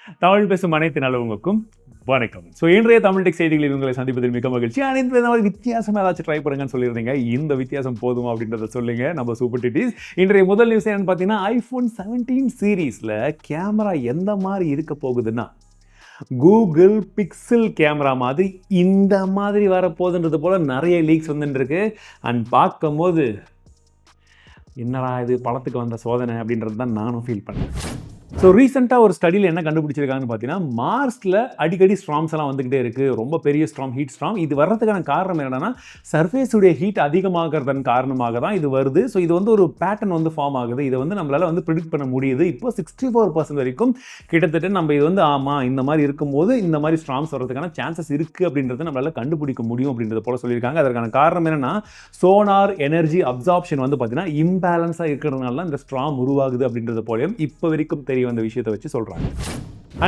தமிழ் பேசும் அனைத்து நல்லவங்களுக்கும் வணக்கம். ஸோ இன்றைய தமிழ் டெக் செய்திகளில் உங்களை சந்திப்பதில் மிக மகிழ்ச்சி. அனைத்து விதமான வித்தியாசம் ஏதாச்சும் ட்ரை பண்ணுங்கன்னு சொல்லியிருந்தீங்க. இந்த வித்தியாசம் போதுமா அப்படின்றத சொல்லுங்க நம்ம சூப்பர் டிடிஸ். இன்றைய முதல் நியூஸ் என்னன்னு பார்த்தீங்கன்னா, iPhone 17 சீரீஸில் கேமரா எந்த மாதிரி இருக்க போகுதுன்னா, கூகுள் பிக்சல் கேமரா மாதிரி இந்த மாதிரி வரப்போகுதுன்றது போல் நிறைய லீக்ஸ் வந்துருக்கு. அண்ட் பார்க்கும்போது என்னடா இது பழத்துக்கு வந்த சோதனை அப்படின்றது தான் நானும் ஃபீல் பண்ணேன். ஸோ ரீசெண்டாக ஒரு ஸ்டடியில் என்ன கண்டுபிடிச்சிருக்காங்கன்னு பார்த்தீங்கன்னா, மார்ஸில் அடிக்கடி ஸ்ட்ராம்ஸ் எல்லாம் வந்துக்கிட்டே இருக்குது. ரொம்ப பெரிய ஸ்ட்ராம், ஹீட் ஸ்ட்ராம். இது வர்றதுக்கான காரணம் என்னென்னா, சர்ஃபேஸுடைய ஹீட் அதிகமாகிறதன் காரணமாக தான் இது வருது. ஸோ இது வந்து ஒரு பேட்டர்ன் வந்து ஃபார்ம் ஆகுது. இதை வந்து நம்மளால் வந்து ப்ரிடிக்ட் பண்ண முடியுது. இப்போ 64% வரைக்கும் கிட்டத்தட்ட நம்ம இது வந்து ஆமாம் இந்த மாதிரி இருக்கும்போது இந்த மாதிரி ஸ்ட்ராம்ஸ் வர்றதுக்கான சான்சஸ் இருக்குது அப்படின்றத நம்மளால் கண்டுபிடிக்க முடியும் அப்படின்றத போல சொல்லியிருக்காங்க. அதற்கான காரணம் என்னென்னா, சோனார் எனர்ஜி அப்சார்ப்ஷன் வந்து பார்த்தீங்கன்னா இம்பேலன்ஸாக இருக்கிறதுனால இந்த ஸ்ட்ராம் உருவாகுது அப்படின்றது போலையும் இப்போ வரைக்கும் தெரிய வந்த விஷயத்தை வச்சு சொல்றாங்க.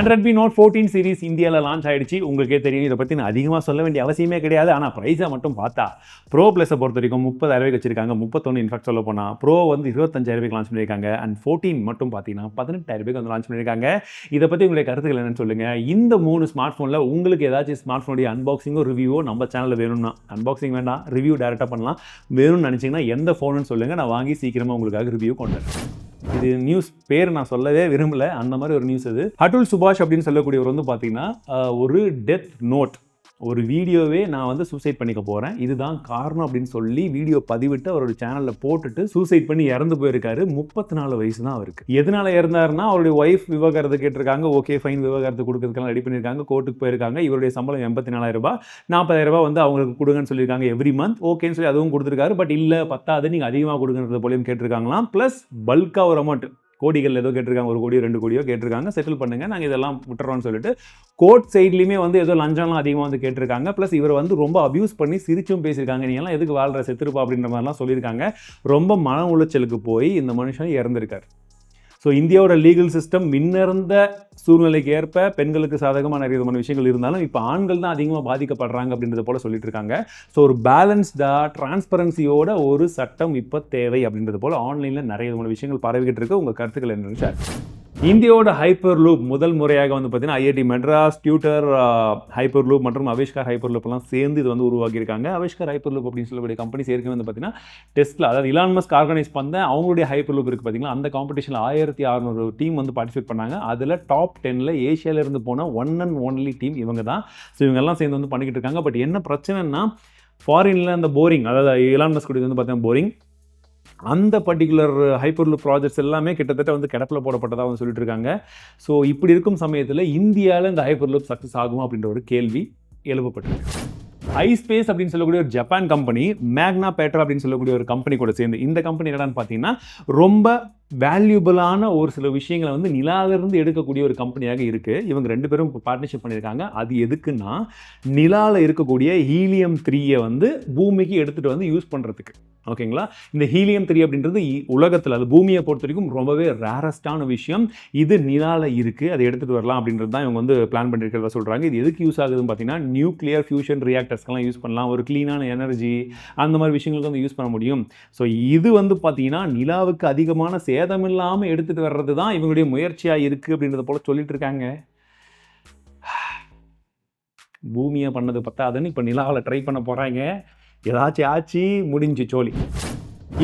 Redmi Note 14 சீரிஸ் இந்தியாவில் லான்ச் ஆயிடுச்சு. உங்களுக்கே தெரியும், இதை பற்றி நான் அதிகமாக சொல்ல வேண்டிய அவசியமே கிடையாது. ஆனால் ப்ரைஸை மட்டும் பார்த்தா ப்ரோ ப்ளஸை பொறுத்த வரைக்கும் 30,000 வச்சிருக்காங்க. 31 இன்ஃபேக்ட் சொல்ல போனால் ப்ரோ வந்து 25,000 லான்ச் பண்ணியிருக்காங்க. அண்ட் 14 மட்டும் பார்த்தீங்கன்னா 18,000 வந்து லான்ச் பண்ணியிருக்காங்க. இதை பற்றி உங்களுடைய கருத்துக்கள் என்னன்னு சொல்லுங்கள். இந்த 3 ஸ்மார்ட் ஃபோனில் உங்களுக்கு ஏதாச்சும் ஸ்மார்ட் ஃபோனுடைய அன்பாக்சிங்கோ ரிவ்யூவோ நம்ம சேனலில் வேணும்னா, அன்பாக்சிங் வேண்டாம் ரிவ்யூ டேரெக்டாக பண்ணலாம், வேணும்னு நினச்சிங்கன்னா எந்த ஃபோனுன்னு சொல்லுங்கள், நான் வாங்கி சீக்கிரமாக உங்களுக்காக ரிவ்யூ கொண்டு வரேன். இது நியூஸ் பேர் நான் சொல்லவே விரும்பல, அந்த மாதிரி ஒரு நியூஸ். அது அட்டுல் சுபாஷ் அப்படின்னு சொல்லக்கூடியவர் வந்து பார்த்தீங்கன்னா ஒரு டெத் நோட், ஒரு வீடியோவே நான் வந்து சூசைட் பண்ணிக்க போகிறேன், இதுதான் காரணம் அப்படின்னு சொல்லி வீடியோ பதிவிட்டு அவரோட சேனலில் போட்டுட்டு சூசைட் பண்ணி இறந்து போயிருக்காரு. 34 வயசு தான் அவருக்கு. எதனால இறந்தாருன்னா, அவருடைய ஒய்ஃப் விவாகரத்து கேட்டிருக்காங்க. ஓகே ஃபைன், விவாகரத்து கொடுக்கறதுக்கெல்லாம் ரெடி பண்ணியிருக்காங்க. கோர்ட்டுக்கு போயிருக்காங்க. இவருடைய சம்பளம் 84,000 ரூபாய், 40,000 வந்து அவங்களுக்கு கொடுங்கன்னு சொல்லியிருக்காங்க எவ்ரி மந்த். ஓகேன்னு சொல்லி அதுவும் கொடுத்துருக்காரு. பட் இல்லை பத்தாது, நீங்கள் அதிகமாக கொடுங்கறது போலையும் கேட்டிருக்காங்களாம். ப்ளஸ் பல்காக ஒரு அமௌண்ட், கோடிகள் ஏதோ கேட்டிருக்காங்க, 1 கோடியோ 2 கோடியோ கேட்டிருக்காங்க. செட்டில் பண்ணுங்க, நாங்கள் இதெல்லாம் விட்டுறோம்னு சொல்லிட்டு கோர்ட் சைட்லையுமே வந்து ஏதோ லஞ்சம்லாம் அதிகமாக வந்து கேட்டிருக்காங்க. ப்ளஸ் இவர் வந்து ரொம்ப அபியூஸ் பண்ணி சிரிச்சும் பேசியிருக்காங்க. நீ எல்லாம் எதுக்கு வாழ்கிற, செத்துருப்பா அப்படின்ற மாதிரிலாம் சொல்லியிருக்காங்க. ரொம்ப மன உளைச்சலுக்கு போய் இந்த மனுஷன் இறந்திருக்கார். ஸோ இந்தியாவோட லீகல் சிஸ்டம் முன்னிருந்த சூழ்நிலைக்கு ஏற்ப பெண்களுக்கு சாதகமான நிறைய விதமான விஷயங்கள் இருந்தாலும் இப்போ ஆண்கள் தான் அதிகமாக பாதிக்கப்படுறாங்க அப்படின்றத போல சொல்லிட்டு இருக்காங்க. ஸோ ஒரு பேலன்ஸ்டாக டிரான்ஸ்பரன்சியோட ஒரு சட்டம் இப்போ தேவை அப்படின்றது போல் ஆன்லைனில் நிறைய விதமான விஷயங்கள் பரவிக்கிட்டு இருக்கு. உங்கள் கருத்துக்கள் என்னன்னு சார். இந்தியாவோட ஹைப்பர்லூப் முதல் முறையாக வந்து பார்த்தீங்கன்னா ஐஐடி மெட்ராஸ், டியூட்டர் ஹைப்பர்லூப் மற்றும் அவிஷ்கார் ஹைப்பர்லூப்லாம் சேர்ந்து இது வந்து உருவாக்கியிருக்காங்க. அவிஷ்கார் ஹைப்பர்லூப் அப்படின்னு சொல்லக்கூடிய கம்பெனி ஏற்கனவே வந்து பார்த்தீங்கன்னா டெஸ்ட்ல, அதாவது இலான் மஸ்க் ஆர்கனைஸ் பண்ண அவங்களுடைய ஹைப்பர்லூப் இருக்குது பார்த்தீங்களா, அந்த காம்படிஷனில் 1600 டீம் வந்து பார்ட்டிசிபேட் பண்ணாங்க. அதில் டாப் 10ல் ஏஷியாவிலேருந்து போன ஒன் அண்ட் ஒன்லி டீம் இவங்க தான். ஸோ இவங்கெல்லாம் சேர்ந்து வந்து பண்ணிக்கிட்டு இருக்காங்க. பட் என்ன பிரச்சனைனா, ஃபாரினில் அந்த போரிங், அதாவது இலான் மஸ்க் வந்து பார்த்தீங்கன்னா போரிங், அந்த பர்டிகுலர் ஹைப்பர்லூப் ப்ராஜெக்ட்ஸ் எல்லாமே கிட்டத்தட்ட வந்து கிடப்பில் போடப்பட்டதாக வந்து சொல்லிட்டு இருக்காங்க. ஸோ இப்படி இருக்கும் சமயத்தில் இந்தியாவில் இந்த ஹைப்பர்லூப் சக்ஸஸ் ஆகும் அப்படின்ற ஒரு கேள்வி எழுப்பப்பட்டிருக்கு. iSpace அப்படின்னு சொல்லக்கூடிய ஒரு ஜப்பான் கம்பெனி, மேக்னா பேட்ரா அப்படின்னு சொல்லக்கூடிய ஒரு கம்பெனி கூட சேர்ந்து, இந்த கம்பெனி என்னடான்னு பார்த்தீங்கன்னா ரொம்ப வேல்யூபிளான ஒரு சில விஷயங்களை வந்து நிலாவிலிருந்து எடுக்கக்கூடிய ஒரு கம்பெனியாக இருக்குது. இவங்க 2 பேரும் பார்ட்னர்ஷிப் பண்ணியிருக்காங்க. அது எதுக்குன்னா, நிலாவில் இருக்கக்கூடிய ஹீலியம் 3 வந்து பூமிக்கு எடுத்துகிட்டு வந்து யூஸ் பண்ணுறதுக்கு. ஓகேங்களா, இந்த ஹீலியம் 3 அப்படின்றது உலகத்தில், அது பூமியை பொறுத்த வரைக்கும் ரொம்பவே ரேரஸ்டான விஷயம். இது நிலாவில் இருக்குது, அதை எடுத்துகிட்டு வரலாம் அப்படின்றது தான் இவங்க வந்து பிளான் பண்ணியிருக்கிறதா சொல்கிறாங்க. இது எதுக்கு யூஸ் ஆகுதுன்னு பார்த்தீங்கன்னா, நியூக்ளியர் ஃபியூஷன் ரியாக்டர்ஸ்க்கெல்லாம் யூஸ் பண்ணலாம், ஒரு க்ளீனான எனர்ஜி அந்த மாதிரி விஷயங்களுக்கு வந்து யூஸ் பண்ண முடியும். ஸோ இது வந்து பார்த்தீங்கன்னா நிலாவுக்கு அதிகமான சேதம் இல்லாமல் எடுத்துகிட்டு வர்றது தான் இவங்களுடைய முயற்சியாக இருக்குது அப்படின்றத போல் சொல்லிட்டு இருக்காங்க. பூமியை பண்ணது பத்தாதுன்னு இப்போ நிலாவில் ட்ரை பண்ண போகிறாங்க. ஏதாச்சும் ஆச்சு முடிஞ்சு சோழி.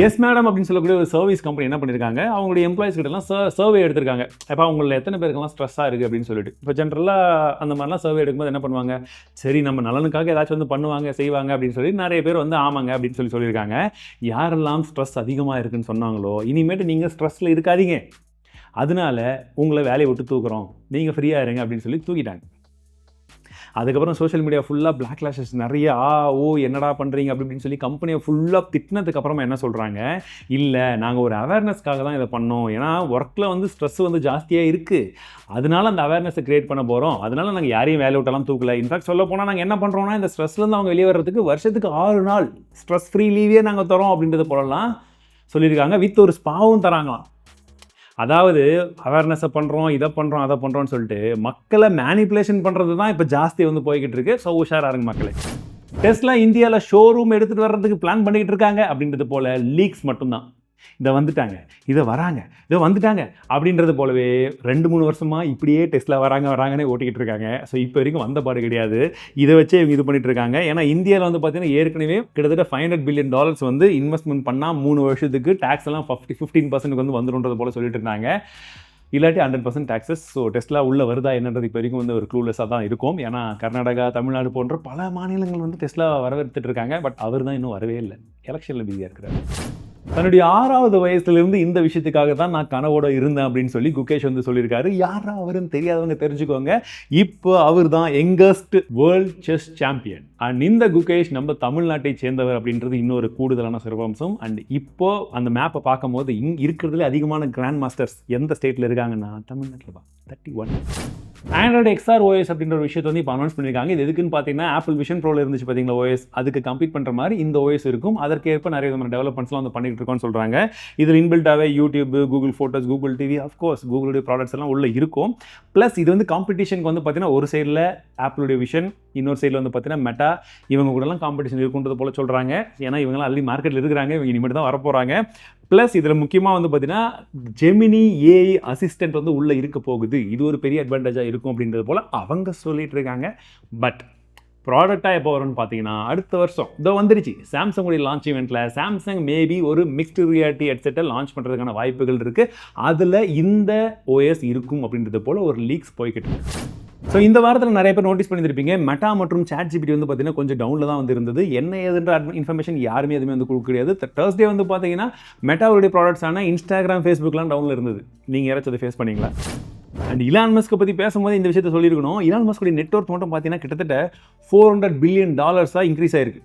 எஸ் மேடம் அப்படின்னு சொல்லக்கூடிய ஒரு சர்வீஸ் கம்பெனி என்ன பண்ணியிருக்காங்க, அவங்களுடைய எம்ப்ளாயிஸ் கிட்டலாம் சர்வே எடுத்திருக்காங்க. இப்போ அவங்கள எத்தனை பேருக்கெல்லாம் ஸ்ட்ரெஸ்ஸாக இருக்குது அப்படின்னு சொல்லிட்டு. இப்போ ஜென்ரலாக அந்த மாதிரிலாம் சர்வே எடுக்கும்போது என்ன பண்ணுவாங்க, சரி நம்ம நலனுக்காக ஏதாச்சும் வந்து பண்ணுவாங்க செய்வாங்க அப்படின்னு சொல்லி நிறைய பேர் வந்து ஆமாங்க அப்படின்னு சொல்லியிருக்காங்க. யாரெல்லாம் ஸ்ட்ரெஸ் அதிகமாக இருக்குன்னு சொன்னாங்களோ, இனிமேட்டு நீங்கள் ஸ்ட்ரெஸ்ஸில் இருக்காதீங்க, அதனால உங்களை வேலையை விட்டு தூக்குறோம், நீங்கள் ஃப்ரீயாக இருங்க அப்படின்னு சொல்லி தூக்கிட்டாங்க. அதுக்கப்புறம் சோஷியல் மீடியா ஃபுல்லாக பிளாக் லாஷஸ் நிறைய, என்னடா பண்ணுறீங்க அப்படின்னு சொல்லி கம்பெனியை ஃபுல்லாக திட்டினதுக்கப்புறமா என்ன சொல்கிறாங்க, இல்லை நாங்கள் ஒரு அவேர்னஸ்க்காக தான் இதை பண்ணோம், ஏன்னா ஒர்க்கில் வந்து ஸ்ட்ரெஸ் வந்து ஜாஸ்தியாக இருக்குது, அதனால அந்த அவேர்னஸை க்ரியேட் பண்ண போகிறோம், அதனால நாங்கள் யாரையும் வேலை விட்டெல்லாம் தூக்கல. இன்ஃபேக்ட் சொல்ல போனால் நாங்கள் என்ன பண்ணுறோன்னா, இந்த ஸ்ட்ரெஸ்லேருந்து அவங்க வெளியே வர்றதுக்கு வருஷத்துக்கு 6 நாள் ஸ்ட்ரெஸ் ஃப்ரீ லீவே நாங்கள் தரோம் அப்படின்றத போலலாம் சொல்லியிருக்காங்க. வித் ஒரு ஸ்பாவும் தராங்களாம். அதாவது அவேர்னஸை பண்ணுறோம், இதை பண்ணுறோம், அதை பண்ணுறோன்னு சொல்லிட்டு மக்களை மேனிப்புலேஷன் பண்ணுறது தான் இப்போ ஜாஸ்தி வந்து போய்கிட்டு இருக்கு. ஸோ உஷாராக இருங்க மக்களே. டெஸ்லா இந்தியாவில் ஷோரூம் எடுத்துகிட்டு வர்றதுக்கு பிளான் பண்ணிக்கிட்டு இருக்காங்க அப்படின்றது போல் லீக்ஸ் மட்டும்தான். இதை வந்துட்டாங்க, இதை வராங்க, இதை வந்துட்டாங்க அப்படின்றது போலவே 2-3 வருஷமாக இப்படியே டெஸ்லா வராங்கன்னே ஓட்டிக்கிட்டு இருக்காங்க. ஸோ இப்போ வரைக்கும் வந்த பாடு கிடையாது. இதை வச்சே இவங்க இது பண்ணிட்டு இருக்காங்க. ஏன்னா இந்தியாவில் வந்து பார்த்தீங்கன்னா ஏற்கனவே கிட்டத்தட்ட $500 பில்லியன் வந்து இன்வெஸ்ட்மெண்ட் பண்ணால் 3 வருஷத்துக்கு டேக்ஸ் எல்லாம் 15% வந்து வந்துடுன்றது போல சொல்லிட்டு இருந்தாங்க. இல்லாட்டி 100% டேக்ஸஸ். ஸோ டெஸ்லா உள்ள வருதா என்னன்றது இப்போ வரைக்கும் வந்து ஒரு க்ளூலெஸ்ஸாக தான் இருக்கும். ஏன்னா கர்நாடகா, தமிழ்நாடு போன்ற பல மாநிலங்கள் வந்து டெஸ்லா வரவேற்றுட்டு இருக்காங்க. பட் அவர் தான் இன்னும் வரவே இல்லை. எலெக்ஷனில் பிஸியாக இருக்கிறார். தன்னுடைய 6வது வயசுலேருந்து இந்த விஷயத்துக்காக தான் நான் கனவோட இருந்தேன் அப்படின்னு சொல்லி குகேஷ் வந்து சொல்லியிருக்காரு. யாரா அவருன்னு தெரியாதவங்க தெரிஞ்சுக்கோங்க. இப்போ அவர் தான் youngest world chess champion. And இந்த குகேஷ் நம்ம தமிழ்நாட்டை சேர்ந்தவர் அப்படின்றது இன்னொரு கூடுதலான சிறப்பம்சம். அண்ட் இப்போ அந்த மேப்பை பார்க்கும்போது இருக்கிறதுல அதிகமான கிராண்ட் மாஸ்டர்ஸ் எந்த ஸ்டேட்டில் இருக்காங்கன்னா தமிழ்நாட்டில் தான் 31. ஆண்ட்ராய்டு XR OS அப்படின்ற ஒரு விஷயத்தை வந்து இப்போ அனௌன்ஸ் பண்ணியிருக்காங்க. இது எதுக்குன்னு பார்த்தீங்கன்னா ஆப்பிள் விஷன் ப்ரோவில் இருந்துச்சு பார்த்தீங்களா OS, அதுக்கு கம்ப்ளீட் பண்ணுற மாதிரி இந்த OS இருக்கும். அதற்கேற்ப நிறைய விதமான டெவலப்மெண்ட்ஸ்லாம் வந்து பண்ணிட்டு இருக்கோம்னு சொல்கிறாங்க. இதில் இன்பில்ட்டாகவே YouTube, Google photos, Google TV, of course கூகுளுடைய ப்ராடக்ட்ஸ் எல்லாம் உள்ளே இருக்கும். ப்ளஸ் இது வந்து காம்படிஷனுக்கு வந்து பார்த்தீங்கன்னா ஒரு சைடில் ஆப்பிளுடைய விஷன், இன்னொரு சைடில் வந்து பார்த்தீங்கன்னா மெட்டா, இவங்க கூடலாம் காம்படிஷன் இருக்குன்றது போல சொல்கிறாங்க. ஏன்னா இவங்களாம் ஆல்ரெடி மார்க்கெட்டில் இருக்கிறாங்க, இவங்க இனிமேட்டு தான் வரப்போகிறாங்க. ப்ளஸ் இதில் முக்கியமாக வந்து பார்த்தீங்கன்னா ஜெமினி AI அசிஸ்டன்ட் வந்து உள்ளே இருக்க போகுது. இது ஒரு பெரிய அட்வான்டேஜாக இருக்கும் அப்படின்றது போல் அவங்க சொல்லிட்டு இருக்காங்க. பட் ப்ராடக்டாக எப்போ வரும்னு பார்த்தீங்கன்னா அடுத்த வருஷம் இதோ வந்துருச்சு. சாம்சங்குடைய லான்ச் ஈவெண்ட்டில் சாம்சங் மேபி ஒரு மிக்ஸ்டு ரியாலிட்டி ஹெட்செட்டை லான்ச் பண்ணுறதுக்கான வாய்ப்புகள் இருக்குது. அதில் இந்த OS இருக்கும் அப்படின்றது போல் ஒரு லீக்ஸ் போய்கிட்டு இருக்கு. ஸோ இந்த வாரத்தில் நிறைய பேர் நோட்டீஸ் பண்ணியிருப்பீங்க, மெட்டா மற்றும் ChatGPT வந்து பார்த்தீங்கன்னா கொஞ்சம் டவுனில் தான் வந்து இருந்தது. என்ன ஏதுன்ற இன்ஃபர்மேஷன் யாருமே எதுவுமே வந்து கொடுக்க கிடையாது. Thursday வந்து பார்த்தீங்கன்னா மெட்டாவுடைய ப்ராடக்ட்ஸான இன்ஸ்டாகிராம், ஃபேஸ்புக்லாம் டவுனில் இருந்தது. நீங்கள் யாராச்சும் அதை ஃபேஸ் பண்ணீங்களா? அண்ட் இலான் மஸ்க்கை பற்றி பேசும்போது இந்த விஷயத்தை சொல்லியிருக்கணும். இலான் மஸ்க்குடைய நெட்வொர்க் மட்டும் பார்த்தீங்கன்னா கிட்டத்தட்ட $400 பில்லியன் இன்க்ரீஸ் ஆயிருக்கு.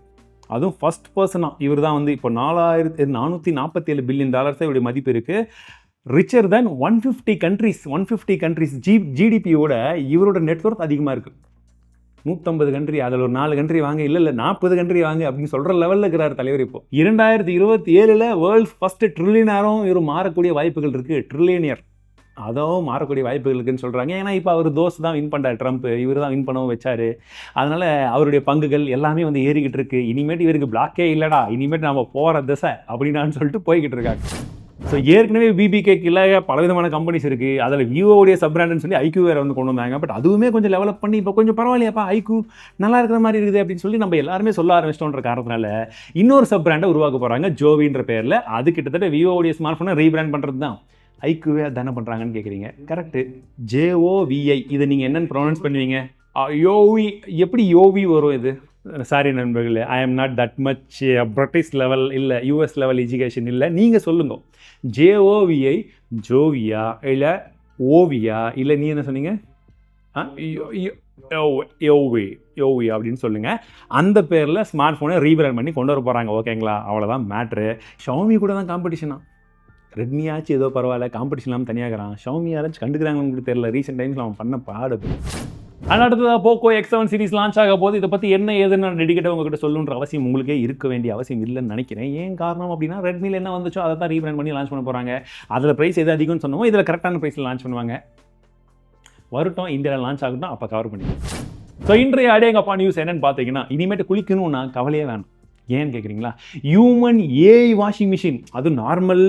அதுவும் ஃபர்ஸ்ட் பர்சனாக இவர் தான் வந்து இப்போ $447 பில்லியன் இவருடைய மதிப்பு இருக்குது. ரிச்சர் தென் 150 கண்ட்ரிஸ் ஜிடிபியோட இவரோட நெட்வொர்க் அதிகமாக இருக்குது. 150 கண்ட்ரி, அதில் ஒரு 4 கண்ட்ரி வாங்க, இல்லை 40 கண்ட்ரி வாங்க அப்படின்னு சொல்கிற லெவலில் இருக்கிறார் தலைவர். இப்போ 2027 வேர்ல்ட்ஸ் ஃபர்ஸ்ட் ட்ரில்லியனரும் இவர் மாறக்கூடிய வாய்ப்புகள் இருக்குது. ட்ரில்லியனியர் அதுவும் மாறக்கூடிய வாய்ப்புகள் இருக்குன்னு சொல்கிறாங்க. ஏன்னா இப்போ அவர் தோஸ் தான் வின் பண்ணுறாரு, ட்ரம்ப் இவர் தான் வின் பண்ணவும் வச்சார். அதனால் அவருடைய பங்குகள் எல்லாமே வந்து ஏறிக்கிட்டு இருக்கு. இனிமேட்டு இவருக்கு பிளாக்கே இல்லைடா, இனிமேட்டு நம்ம போகிற திசை அப்படின்னு சொல்லிட்டு போய்கிட்டு இருக்காங்க. ஸோ ஏற்கனவே பிபிகேக்கு இல்லை பலவிதமான கம்பெனிஸ் இருக்குது. அதில் விவோடைய சப்ராண்டுன்னு சொல்லி ஐக்யூ வேறு வந்து கொண்டு வந்தாங்க. பட் அதுவுமே கொஞ்சம் டெவலப் பண்ணி இப்போ கொஞ்சம் பரவாயில்லையாப்பா, ஐக்யூ நல்லா இருக்கிற மாதிரி இருக்குது அப்படின்னு சொல்லி நம்ம எல்லாருமே சொல்ல ஆரம்பிச்சிட்டோன்ற காரணத்தினால இன்னொரு சப் பிராண்டை உருவாக்க போகிறாங்க ஜோவின்ற பேரில். அது கிட்டத்தட்ட விவோடைய ஸ்மார்ட் ஃபோனை ரீபிராண்ட் பண்ணுறது தான். ஐக்யூவே தானே பண்ணுறாங்கன்னு கேட்குறீங்க. Correct, JOVI. இதை நீங்கள் என்னென்னு ப்ரொனவுன்ஸ் பண்ணுவீங்க? யோவி. எப்படி யோவி வரும் இது? சாரி நண்பர்களே, I am not that much British level இல்லை US லெவல் எஜுகேஷன் இல்லை. நீங்கள் சொல்லுங்க, JOVI ஜோவியா இல்லை ஓவியா இல்லை நீ என்ன சொன்னீங்க? யோவி அப்படின்னு சொல்லுங்கள். அந்த பேரில் ஸ்மார்ட் ஃபோனை ரீபிராண்ட் பண்ணி கொண்டு வர போகிறாங்க. ஓகேங்களா? அவ்வளோதான் மேட்ரு. ஷாமி கூட தான் காம்படிஷனா. ரெட்மி ஆச்சு ஏதோ பரவாயில்ல, காம்படிஷன் இல்லாமல் தனியாகிறான். ஷாமி யாராச்சும் கண்டுக்கிறாங்கன்னு உங்களுக்கு தெரியல. ரீசெண்ட் டைம்ஸில் அவன் பண்ண பாடுது. ஆனால் அடுத்ததாக POCO X7 சீரிஸ் லான்ச் ஆக போது. இதை பற்றி என்ன ஏதுன்னு நான் டெடிக்கேட்டாக உங்ககிட்ட சொல்லணுன்ற அவசியம் உங்களுக்கே இருக்க வேண்டிய அவசியம் இல்லைன்னு நினைக்கிறேன். ஏன் காரணம் அப்படின்னா ரெட்மியில் என்ன வந்துச்சோ அதை தான் ரீபிராண்ட் பண்ணி லான்ச் பண்ண போகிறாங்க. அதில் ப்ரைஸ் எது அதிகம்னு சொன்னோமோ இதில் கரெக்டான ப்ரைஸில் லான்ச் பண்ணுவாங்க. வரட்டும், இந்தியாவில் லான்ச் ஆகட்டும், அப்போ கவர் பண்ணிடுவோம். ஸோ இன்றைய அடேங்கப்பா நியூஸ் என்னன்னு பார்த்தீங்கன்னா, இனிமேட்டு குளிக்கணும்னா கவலையே வேணும். ஏன்னு கேட்குறீங்களா? ஹியூமன் AI வாஷிங் மிஷின், அது நார்மல்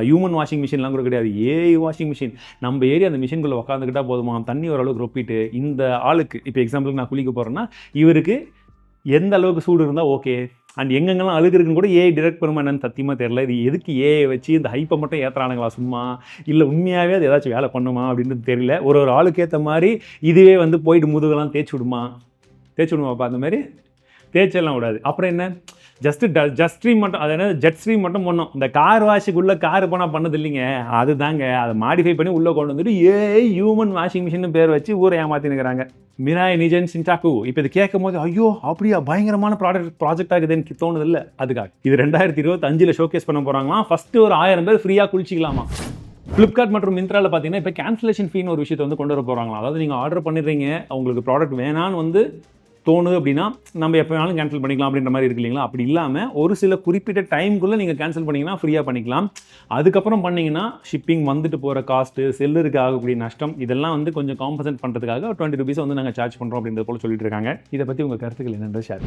ஹியூமன் வாஷிங் மிஷின்லாம் கூட கிடையாது, AI வாஷிங் மிஷின். நம்ம ஏறி அந்த மிஷின்குள்ளே உட்காந்துக்கிட்டா போதுமா, தண்ணி ஓரளவுக்கு ரொப்பிட்டு இந்த ஆளுக்கு இப்போ எக்ஸாம்பிளுக்கு நான் குளிக்க போகிறேன்னா இவருக்கு எந்த அளவுக்கு சூடு இருந்தால் ஓகே, அண்ட் எங்கெங்கெல்லாம் அழுகு இருக்குன்னு கூட AI டிரெக்ட் பண்ணுமா என்னன்னு சத்தியமாக தெரியல. இது எதுக்கு AI வச்சு இந்த ஹைப்பை மட்டும் ஏற்றுறானுங்களா சும்மா, இல்லை உண்மையாகவே அது ஏதாச்சும் வேலை பண்ணுமா அப்படின்றது தெரியல. ஒரு ஆளுக்கு ஏற்ற மாதிரி இதுவே வந்து போயிட்டு முதுகெல்லாம் தேய்ச்சி விடுமாப்பா. அந்த மாதிரி தேய்ச்செல்லாம் விடாது. அப்புறம் என்ன, ஜஸ்ட் ஸ்ட்ரீம் மட்டும், அது என்ன ஜெட் ஸ்ட்ரீம் மட்டும் பண்ணோம். இந்த கார் வாஷுக்குள்ளே கார் போனால் பண்ணது இல்லைங்க, அது தாங்க அதை மாடிஃபை பண்ணி உள்ளே கொண்டு வந்துட்டு AI ஹியூமன் வாஷிங் மிஷின் பேர் வச்சு ஊரை ஏமாற்றினுக்கிறாங்க. மிராய் நிஜன் சின்டாக்கு. இப்போ இது கேட்கும் போது ஐயோ அப்படியா பயங்கரமான ப்ராஜெக்ட் ஆகுதுன்னு தோணுது இல்லை? அதுக்காக இது 2025 ஷோகேஸ் பண்ண போகிறாங்களாம். ஃபஸ்ட்டு ஒரு 1000 பேர் ஃப்ரீயாக குளிச்சிக்கலாமா. ஃப்ளிப்கார்ட் மற்றும் மிந்த்ராவில் பார்த்தீங்கன்னா இப்போ கேன்சலேஷன் ஃபீன்னு ஒரு விஷயத்தை வந்து கொண்டு வர போகிறாங்களா. அதாவது நீங்கள் ஆர்டர் பண்ணிடுறீங்க, உங்களுக்கு ப்ராடக்ட் வேணான்னு வந்து தோணுது அப்படின்னா நம்ம எப்போ வேணாலும் கேன்சல் பண்ணிக்கலாம் அப்படின்ற மாதிரி இருக்கு இல்லைங்களா. அப்படி இல்லாமல் ஒரு சில குறிப்பிட்ட டைமுக்குள்ளே நீங்கள் கேன்சல் பண்ணிங்கன்னா ஃப்ரீயாக பண்ணிக்கலாம். அதுக்கப்புறம் பண்ணிங்கன்னா ஷிப்பிங் வந்துட்டு போகிற காஸ்ட்டு, செல்லருக்கு ஆகக்கூடிய நஷ்டம், இதெல்லாம் வந்து கொஞ்சம் காம்பன்சேட் பண்ணுறதுக்காக $20 வந்து நாங்கள் சார்ஜ் பண்ணுறோம் அப்படின்றது போல் சொல்லிட்டு இருக்காங்க. இதை பற்றி உங்கள் கருத்துக்கள் என்னென்று ஷேர்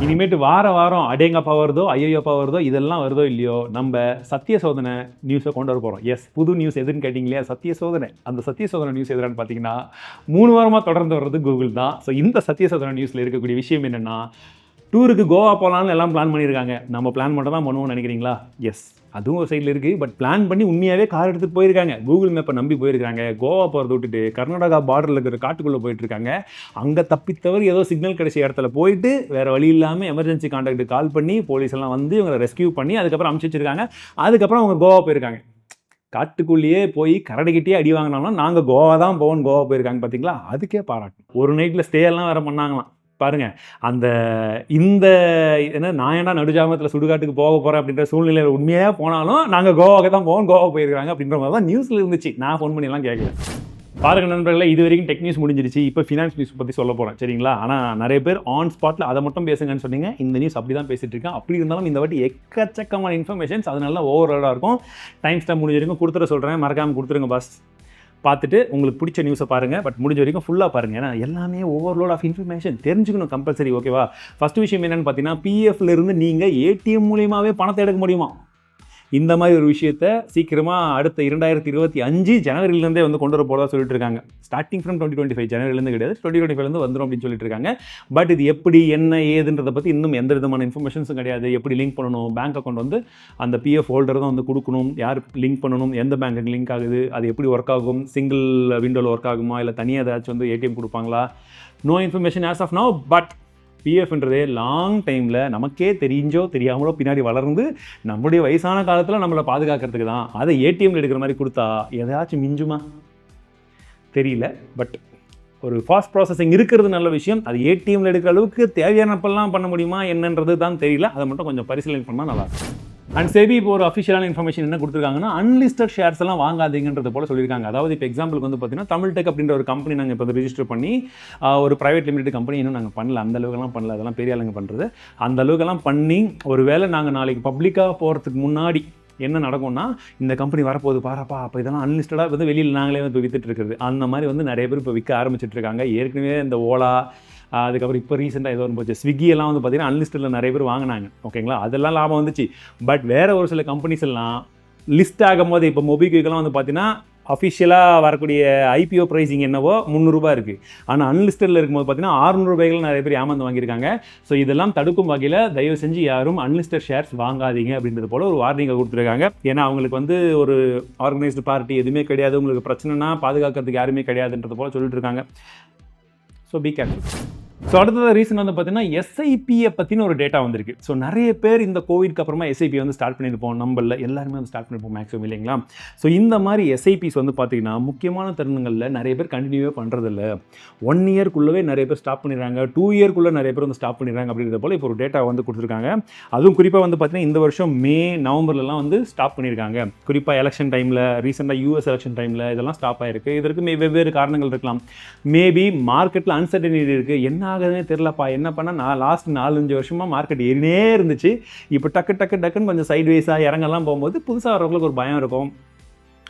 இனிமேட்டு வாரம் அடேங்கப்பா வருதோ ஐயோப்பா வருதோ இதெல்லாம் வருதோ இல்லையோ நம்ம சத்திய சோதனை நியூஸை கொண்டு வர போகிறோம். எஸ், புது நியூஸ் எதுன்னு கேட்டிங்க இல்லையா, சத்திய சோதனை. அந்த சத்திய சோதனை நியூஸ் எதுன்னு பார்த்தீங்கன்னா 3 வாரமாக தொடர்ந்து வர்றது கூகுள் தான். ஸோ இந்த சத்திய சோதனை நியூஸில் இருக்கக்கூடிய விஷயம் என்னென்னா, டூருக்கு கோவா போகலான்னு எல்லாம் பிளான் பண்ணியிருக்காங்க. நம்ம பிளான் மட்டும் தான் பண்ணுவோம்னு நினைக்கிறீங்களா? எஸ், அதுவும் ஒரு சைடில் இருக்குது. பட் பிளான் பண்ணி உண்மையாகவே கார் எடுத்துகிட்டு போயிருக்காங்க. கூகுள் மேப்பை நம்பி போயிருக்காங்க. கோவா போகிறத விட்டுட்டு கர்நாடகா பார்டரில் இருக்கிற காட்டுக்குள்ளே போயிட்டுருக்காங்க. அங்கே தப்பித்தவர் ஏதோ சிக்னல் கிடைச்ச இடத்துல போயிட்டு வேறு வழி இல்லாமல் எமர்ஜென்சி கான்டாக்ட் கால் பண்ணி போலீஸ் எல்லாம் வந்து இவங்களை ரெஸ்கியூ பண்ணி அதுக்கப்புறம் அனுப்பிச்சி வச்சிருக்காங்க. அதுக்கப்புறம் அவங்க கோவா போயிருக்காங்க. காட்டுக்குள்ளேயே போய் கரடிக்கிட்டே அடி வாங்கினாலும் நாங்கள் கோவா தான் போவோம், கோவா போயிருக்காங்க. பார்த்தீங்களா, அதுக்கே பாராட்டும். ஒரு நைட்டில் ஸ்டே எல்லாம் வேறு பண்ணாங்களாம். பாருங்கள், இந்த என்ன நான் ஏன்னா நடுஜாமத்தில் சுடுகாட்டுக்கு போக போகிறேன் அப்படின்ற சூழ்நிலையில் உண்மையாக போனாலும் நாங்கள் கோவாவுக்கு தான் போவோம், கோவா போயிருக்காங்க அப்படின்ற மாதிரி தான் நியூஸில் இருந்துச்சு. நான் ஃபோன் பண்ணியெல்லாம் கேட்கல. பாருங்கள் நண்பர்களே, இது வரைக்கும் டெக் நியூஸ் முடிஞ்சிருச்சு. இப்போ ஃபினான்ஸ் நியூஸ் பற்றி சொல்ல போகிறேன், சரிங்களா? ஆனால் நிறைய பேர் ஆன் ஸ்பாட்டில் அதை மட்டும் பேசுங்கன்னு சொன்னீங்க. இந்த நியூஸ் அப்படி தான் பேசிகிட்டு இருக்கேன். அப்படி இருந்தாலும் இந்த வாட்டி எக்கச்சக்கமான இன்ஃபர்மேஷன்ஸ், அதனால ஓவராலாக இருக்கும். டைம் ஸ்டாம்ப் முடிஞ்ச வரைக்கும் கொடுத்துட சொல்கிறேன், மறக்காமல் கொடுத்துருங்க பாஸ். பார்த்துட்டு உங்களுக்கு பிடிச்ச நியூஸை பாருங்கள். பட் முடிஞ்ச வரைக்கும் ஃபுல்லாக பாருங்கள். ஏன்னா எல்லாமே ஓவர்லோட் ஆஃப் இன்ஃபர்மேஷன் தெரிஞ்சுக்கணும் கம்பல்சரி, ஓகேவா? ஃபஸ்ட்டு விஷயம் என்னென்னு பார்த்தீங்கன்னா, பிஎஃப்லேருந்து நீங்கள் ஏடிஎம் மூலியமாகவே பணத்தை எடுக்க முடியுமா? இந்த மாதிரி ஒரு விஷயத்தை சீக்கிரமாக அடுத்த 2025 ஜனவரியிலேருந்தே வந்து கொண்டு வர போகிறதா சொல்லிட்டு இருக்காங்க. ஸ்டார்டிங் ஃப்ரம் 2025 ஜனவரிலேருந்து கிடையாது, 2025 வந்துடும் அப்படின்னு சொல்லிட்டு இருக்காங்க. பட் இது எப்படி என்ன ஏதுன்றதை பற்றி இன்னும் எந்த விதமான இன்ஃபர்மேஷன்ஸும் கிடையாது. எப்படி லிங்க் பண்ணணும், பேங்க் அக்கௌண்ட் வந்து அந்த பிஎஃப் ஹோல்டர் தான் வந்து கொடுக்கணும், யார் லிங்க் பண்ணணும், எந்த பேங்க்குக்கு லிங்க் ஆகுது, அது எப்படி ஒர்க் ஆகும், சிங்கிள் விண்டோவில் ஒர்க் ஆகுமா, இல்லை தனியாக ஏதாச்சும் வந்து ஏடிஎம் கொடுப்பாங்களா, no information as of now. But பிஎஃப்ன்றதே லாங் டைமில் நமக்கே தெரிஞ்சோ தெரியாமலோ பின்னாடி வளர்ந்து நம்முடைய வயசான காலத்தில் நம்மளை பாதுகாக்கிறதுக்கு தான். அதை ஏடிஎம்ல எடுக்கிற மாதிரி கொடுத்தா ஏதாச்சும் மிஞ்சுமா தெரியல. பட் ஒரு ஃபாஸ்ட் ப்ராசஸிங் இருக்கிறது நல்ல விஷயம். அது ஏடிஎம்ல எடுக்கிற அளவுக்கு தேவையானப்பெல்லாம் பண்ண முடியுமா என்னன்றது தான் தெரியல. அதை மட்டும் கொஞ்சம் பரிசீலனை பண்ணால் நல்லாயிருக்கும். அண்ட் செபி இப்போ ஒரு அஃபிஷியலான இன்ஃபர்மேஷன் என்ன கொடுத்துருக்காங்கன்னா, அன்லிஸ்டட் ஷேர்ஸ் எல்லாம் வாங்காதீங்கன்றது போல சொல்லியிருக்காங்க. அதாவது இப்போ எக்ஸாம்பிளுக்கு வந்து பார்த்தீங்கன்னா, தமிழ்டெக் அப்படின்ற ஒரு கம்பெனி நாங்கள் இப்போ ரிஜிஸ்டர் பண்ணி ஒரு ப்ரைவேட் லிமிடெட் கம்பெனி இன்னும் நாங்கள் பண்ணல, அந்த அளவுக்குலாம் பண்ணல, அதெல்லாம் பெரிய ஆளுங்க பண்ணுறது. அந்த அளவுக்கெல்லாம் பண்ணி ஒரு வேளை நாங்கள் நாளைக்கு பப்ளிக்காக போகிறதுக்கு முன்னாடி என்ன நடக்கும்னா, இந்த கம்பெனி வரப்போகுது பாருப்பா, அப்போ இதெல்லாம் அன்லிஸ்டடாக வந்து வெளியில் நாங்களே வந்து வித்துட்டு இருக்குது. அந்த மாதிரி வந்து நிறைய பேர் இப்போ விற்க ஆரம்பிச்சிட்டு இருக்காங்க. ஏற்கனவே இந்த ஓலா, அதுக்கப்புறம் இப்போ ரீசெண்டாக ஏதோ ஒன்று போச்சு, ஸ்விக்கி எல்லாம் வந்து பார்த்தீங்கன்னா அன்லிஸ்டில் நிறைய பேர் வாங்கினாங்க, ஓகேங்களா? அதெல்லாம் லாபம் வந்துச்சு. பட் வேறு ஒரு சில கம்பெனிஸ் எல்லாம் லிஸ்ட் ஆகும் போது இப்போ மொபிக்விக்கெல்லாம் வந்து பார்த்தீங்கன்னா அஃபிஷியலாக வரக்கூடிய ஐபிஓ ப்ரைஸிங் என்னவோ 300 ரூபாய் இருக்குது. ஆனால் அன்லிஸ்டடில் இருக்கும்போது பார்த்தீங்கன்னா 600 ரூபாய்கள் நிறைய பேர் ஏமாந்து வாங்கியிருக்காங்க. ஸோ இதெல்லாம் தடுக்கும் வகையில் தயவு செஞ்சு யாரும் அன்லிஸ்டட் ஷேர்ஸ் வாங்காதீங்க அப்படின்றது போல் ஒரு வார்னிங்கை கொடுத்துருக்காங்க. ஏன்னா அவங்களுக்கு வந்து ஒரு ஆர்கனைஸ்டு பார்ட்டி எதுவுமே கிடையாது, உங்களுக்கு பிரச்சனைனா பாதுகாக்கிறதுக்கு யாருமே கிடையாதுன்றது போல் சொல்லிட்டு இருக்காங்க. So be careful. ஸோ அடுத்தது ரீசன் வந்து பார்த்தீங்கன்னா எஸ்ஐபியை பற்றின ஒரு டேட்டா வந்திருக்கு. ஸோ நிறைய பேர் இந்த கோவிட்க்கு அப்புறமா எஸ்ஐபி வந்து ஸ்டார்ட் பண்ணியிருப்போம், நம்மள எல்லாருமே வந்து ஸ்டார்ட் பண்ணியிருப்போம் மேக்ஸிமம், இல்லைங்களா? ஸோ இந்த மாதிரி எஸ்ஐபிஸ் வந்து பார்த்தீங்கன்னா முக்கியமான தருணங்களில் நிறைய பேர் கண்டினியூவே பண்ணுறதில்ல. 1 இயர்க்குள்ளவே நிறைய பேர் ஸ்டாப் பண்ணிடுறாங்க, 2 இயர்க்குள்ளே நிறைய பேர் வந்து ஸ்டாப் பண்ணிடுறாங்க. அப்படிங்கிறத போல் இப்போ ஒரு டேட்டா வந்து கொடுத்துருக்காங்க. அதுவும் குறிப்பாக வந்து பார்த்தீங்கன்னா இந்த வருஷம் மே நவம்பர்லாம் வந்து ஸ்டாப் பண்ணியிருக்காங்க. குறிப்பாக எலெக்ஷன் டைமில், ரீசெண்டாக யூஎஸ் எலெக்ஷன் டைமில் இதெல்லாம் ஸ்டாப் ஆகிருக்கு. இதற்கு வெவ்வேறு காரணங்கள் இருக்கலாம். மேபி மார்க்கெட்டில் அன்சர்டனிட்டி இருக்குது, என்ன ஆகுதுன்னே தெரிலப்பா, என்ன பண்ணால் நான் லாஸ்ட் 4-5 வருஷமாக மார்க்கெட் ஏறினே இருந்துச்சு, இப்போ டக்குன்னு கொஞ்சம் சைட்வேஸாக இறங்கலாம் போகும்போது புதுசாக வரவங்களுக்கு ஒரு பயம் இருக்கும்.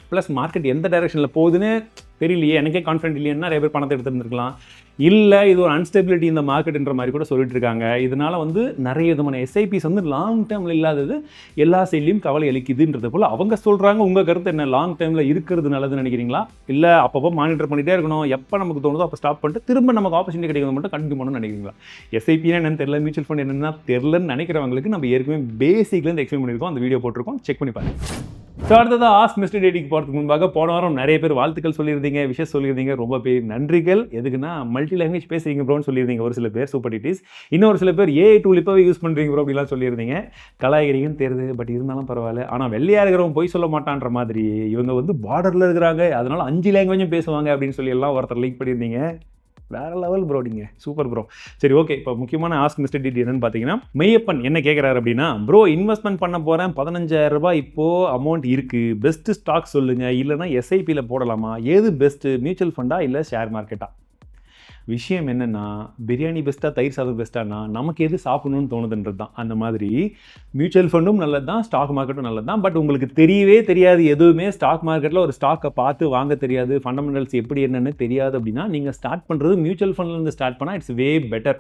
ப்ளஸ் மார்க்கெட் எந்த டைரெக்ஷனில் போகுதுன்னு தெரியலையே, எனக்கே கான்ஃபிடென்ட் இல்லைன்னா நிறைய பேர் பணத்தை எடுத்துருந்துருக்கலாம். இல்லை இது ஒரு அன்ஸ்டெபிலிட்டி இந்த மார்க்கெட்டுன்ற மாதிரி கூட சொல்லிட்டு இருக்காங்க. இதனால் வந்து நிறைய விதமான எஸ்ஐபிஸ் வந்து லாங் டேர்மில் இல்லாதது எல்லா சைட்லையும் கவலை அளிக்குதுன்றது போல் அவங்க சொல்கிறாங்க. உங்கள் கருத்து என்ன? லாங் டைமில் இருக்கிறது நல்லதுன்னு நினைக்கிறீங்களா? இல்லை அப்பப்போ மானிட்டர் பண்ணிகிட்டே இருக்கணும், எப்போ நமக்கு தோணுதோ அப்போ ஸ்டாப் பண்ணிட்டு திரும்ப நமக்கு ஆப்பர்ச்சுனிட்டி கிடைக்கிறது மட்டும் கண்டினியூ பண்ணணும்னு நினைக்கிறீங்களா? எஸ்ஐபினா என்னன்னு தெரியல, மியூச்சுவல் ஃபண்ட் என்னென்னா தெரிலன்னு நினைக்கிறவங்களுக்கு நம்ம ஏற்கனவே பேசிக்லேருந்து எக்ஸ்பிளைன் பண்ணியிருக்கோம், அந்த வீடியோ போட்டிருக்கோம், செக் பண்ணி பாருங்கள். ஸோ அடுத்ததாக AskMrTTக்கு போகிறதுக்கு முன்பாக போன வாரம் நிறைய பேர் வாழ்த்துக்கள் சொல்லியிருந்தீங்க, விஷயம் சொல்லியிருந்தீங்க, ரொம்ப பேர் நன்றிகள். எதுக்குன்னா மல்டி லாங்குவேஜ் பேசுறீங்க ப்ரோன்னு சொல்லியிருந்தீங்க ஒரு சில பேர், சூப்பர் டிடிஸ். இன்னொரு சில பேர் ஏஐ டூல் இப்போவே யூஸ் பண்ணுறீங்க ப்ரோ அப்படிலாம் சொல்லியிருந்தீங்க. கலாய்கிறீங்கன்னு தெரியுது, பட் இருந்தாலும் பரவாயில்ல. ஆனால் வெள்ளையாக இருக்கிறவங்க போய் சொல்ல மாட்டான்ற மாதிரி இவங்க வந்து பார்டரில் இருக்கிறாங்க, அதனால் 5 லாங்குவேஜும் பேசுவாங்க அப்படின்னு சொல்லி எல்லாம் ஒருத்தர் லிங்க் பண்ணியிருந்தீங்க. வேறு லெவல் ப்ரோ நீங்கள், சூப்பர் ப்ரோ. சரி, ஓகே. இப்போ முக்கியமான AskMrTT என்னன்னு பார்த்தீங்கன்னா, மெய்யப்பன் என்ன கேட்குறாரு அப்படின்னா, ப்ரோ இன்வெஸ்ட்மெண்ட் பண்ண போகிறேன், 15,000 ரூபாய் இப்போது அமௌண்ட் இருக்குது, பெஸ்ட்டு ஸ்டாக் சொல்லுங்கள், இல்லைனா எஸ்ஐபியில் போடலாமா, ஏது பெஸ்ட்டு, மியூச்சுவல் ஃபண்டா இல்லை ஷேர் மார்க்கெட்டா? விஷயம் என்னென்னா, பிரியாணி பெஸ்ட்டாக தயிர் சாதம் பெஸ்ட்டானா நமக்கு எது சாப்பிடணும்னு தோணுதுன்றது தான். அந்த மாதிரி மியூச்சுவல் ஃபண்டும் நல்லது தான், ஸ்டாக் மார்க்கெட்டும் நல்லது தான். பட் உங்களுக்கு தெரியவே தெரியாது எதுவுமே, ஸ்டாக் மார்க்கெட்டில் ஒரு ஸ்டாக்கை பார்த்து வாங்க தெரியாது, ஃபண்டமெண்டல்ஸ் எப்படி என்னென்னு தெரியாது அப்படின்னா, நீங்கள் ஸ்டார்ட் பண்ணுறது மியூச்சுவல் ஃபண்ட்லேருந்து ஸ்டார்ட் பண்ணால் இட்ஸ் வே பெட்டர்.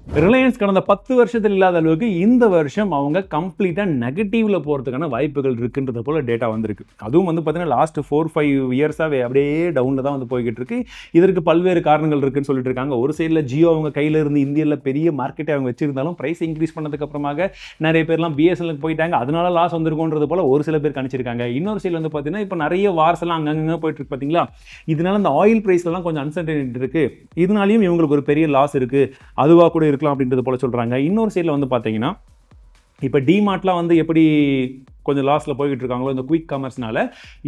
ரிலையன்ஸ் கடந்த 10 வருஷத்தில் இல்லாத அளவுக்கு இந்த வருஷம் அவங்க கம்ப்ளீட்டாக நெகட்டிவ்ல போகிறதுக்கான வாய்ப்புகள் இருக்குன்றது போல டேட்டா வந்திருக்கு. அதுவும் வந்து பார்த்தீங்கன்னா லாஸ்ட் 4-5 இயர்ஸாகவே அப்படியே டவுனில் தான் வந்து போய்கிட்டு இருக்கு. இதற்கு பல்வேறு காரணங்கள் இருக்குன்னு சொல்லிட்டு இருக்காங்க. ஒரு சைடில் ஜியோ அவங்க கையில் இருந்து இந்தியாவில் பெரிய மார்க்கெட்டை அவங்க வச்சிருந்தாலும் ப்ரைஸ் இன்க்ரீஸ் பண்ணதுக்கு அப்புறமாக நிறைய பேர்லாம் பிஎஸ்என்எலுக்கு போயிட்டாங்க, அதனால லாஸ் வந்திருக்குன்றது போல ஒரு சில பேர் கணிச்சிருக்காங்க. இன்னொரு சைடில் வந்து பார்த்தீங்கன்னா இப்போ நிறைய வார்ஸ் எல்லாம் அங்கங்கே போயிட்டு இருக்கு பார்த்தீங்களா, இதனால இந்த ஆயில் ப்ரைஸ்லாம் கொஞ்சம் அன்சர்டனிட்டி இருக்கு, இதனாலையும் இவங்களுக்கு ஒரு பெரிய லாஸ் இருக்கு, அதுவாக கூட இருக்கலாம் அப்படின்றது போல சொல்கிறாங்க. இன்னொரு சைடில் வந்து பார்த்தீங்கன்னா இப்போ டிமார்ட்லாம் வந்து எப்படி கொஞ்சம் லாஸில் போய்கிட்டு இருக்காங்களோ இந்த குயிக் காமர்ஸ்னால,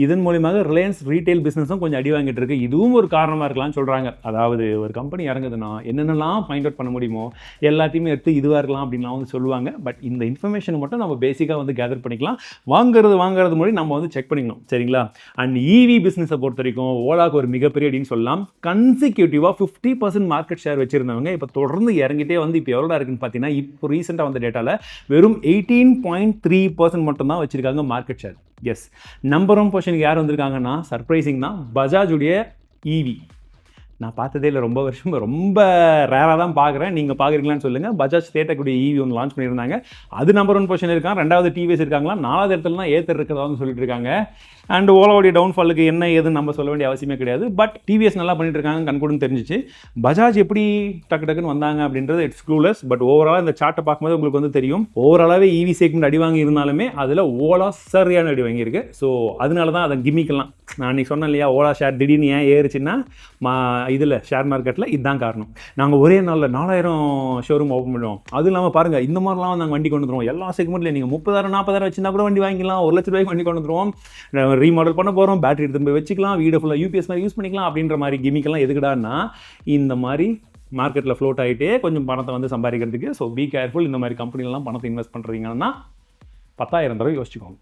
இதன் மூலியமாக ரிலையன்ஸ் ரீட்டைல் பிஸ்னஸும் கொஞ்சம் அடி வாங்கிட்டு இருக்கு. இதுவும் ஒரு காரணமாக இருக்கலாம்னு சொல்கிறாங்க. அதாவது ஒரு கம்பெனி இறங்குதுன்னா என்னென்னலாம் ஃபைண்ட் அவுட் பண்ண முடியுமோ எல்லாத்தையுமே எடுத்து இதுவாக இருக்கலாம் அப்படின்லாம் வந்து சொல்லுவாங்க. பட் இந்த இன்ஃபர்மேஷன் மட்டும் நம்ம பேசிக்காக வந்து கேதர் பண்ணிக்கலாம். வாங்குறது முன்னாடி நம்ம வந்து செக் பண்ணிக்கணும், சரிங்களா? அண்ட் இவி பிஸ்னஸை பொறுத்த வரைக்கும் ஓலாக்கு ஒரு மிகப்பெரிய அடின்னு சொல்லலாம். கன்சிக்யூட்டிவாக 50% மார்க்கெட் ஷேர் வச்சிருந்தவங்க இப்போ தொடர்ந்து இறங்கிட்டே வந்து இப்போ எவ்வளோ இருக்குன்னு பார்த்தீங்கன்னா, இப்போ ரீசெண்டாக வந்த டேட்டாவில் வெறும் 18.3% மட்டும்தான் வச்சிருக்காங்க மார்க்கெட் ஷேர். எஸ், நம்பர் 1 பொசிஷனுக்கு யார் வந்திருக்காங்கன்னா, சர்ப்ரைசிங் தான், பஜாஜுடைய ஈவி. நான் பார்த்ததே இல்லை, ரொம்ப ரேராக தான் பார்க்குறேன். நீங்கள் பார்க்குறீங்களான்னு சொல்லுங்கள். பஜாஜ் ஸ்டேட்டக்கூடிய ஈவி ஒன்று லான்ச் பண்ணியிருந்தாங்க, அது நம்பர் 1 பொசிஷன் இருக்காங்க. 2வது டிவிஎஸ் இருக்காங்களா, 4வது இடத்துல தான் ஏத்தர் இருக்கிறதான்னு சொல்லிட்டு இருக்காங்க. அண்ட் ஓலாவுடைய டவுன்ஃபாலுக்கு என்ன ஏதுன்னு நம்ம சொல்ல வேண்டிய அவசியமே கிடையாது. பட் டிவிஎஸ் நல்லா பண்ணிட்டு இருக்காங்க, கண்கூடன்னு தெரிஞ்சிச்சு. பஜாஜ் எப்படி டக்குன்னு வந்தாங்க அப்படின்றது இட்ஸ் க்ளூலெஸ். பட் ஓவராலாக இந்த சார்ட்டை பார்க்கும்போது உங்களுக்கு வந்து தெரியும், ஓவராலாகவே ஈவி செக்மெண்ட் அடி வாங்கி இருந்தாலுமே அதில் ஓலா சரியான அடி வாங்கியிருக்கு. ஸோ அதனால தான் அதை கிமிக்கலாம். நான் அன்றைக்கி சொன்னேன் இல்லையா, ஓலா ஷேர் திடீர்னு ஏன் ஏறுச்சுன்னா இதில் ஷேர் மார்க்கெட்டில் இதுதான் காரணம். நாங்கள் ஒரே நாளில் 4000 ஷோரூம் ஓப்பன் பண்ணுவோம், அது இல்லாமல் பாருங்கள் இந்த மாதிரிலாம் நாங்கள் வண்டி கொண்டு வந்துடுவோம். எல்லா செக்மெண்ட்லையும் நீங்கள் 30,000-40,000 வச்சுருந்தா கூட வண்டி வாங்கிக்கலாம், 1 லட்ச ரூபாய்க்கு வண்டி கொண்டு வந்துடுவோம், ரீமாடல் பண்ண போகிறோம், பேட்டரி எடுத்து போய் வச்சுக்கலாம், வீடு ஃபுல்லாக யூபிஎஸ் மாதிரி யூஸ் பண்ணிக்கலாம் அப்படின்ற மாதிரி கிமிக்கெல்லாம் எதுக்குடான்னா இந்த மாதிரி மார்க்கெட்டில் ஃப்ளோட் ஆகிட்டே கொஞ்சம் பணத்தை வந்து சம்பாதிக்கிறதுக்கு. So be careful. இந்த மாதிரி கம்பெனிலாம் பணத்தை இன்வெஸ்ட் பண்ணுறீங்கன்னா 10,000 தடவை யோசிச்சுக்கோங்க.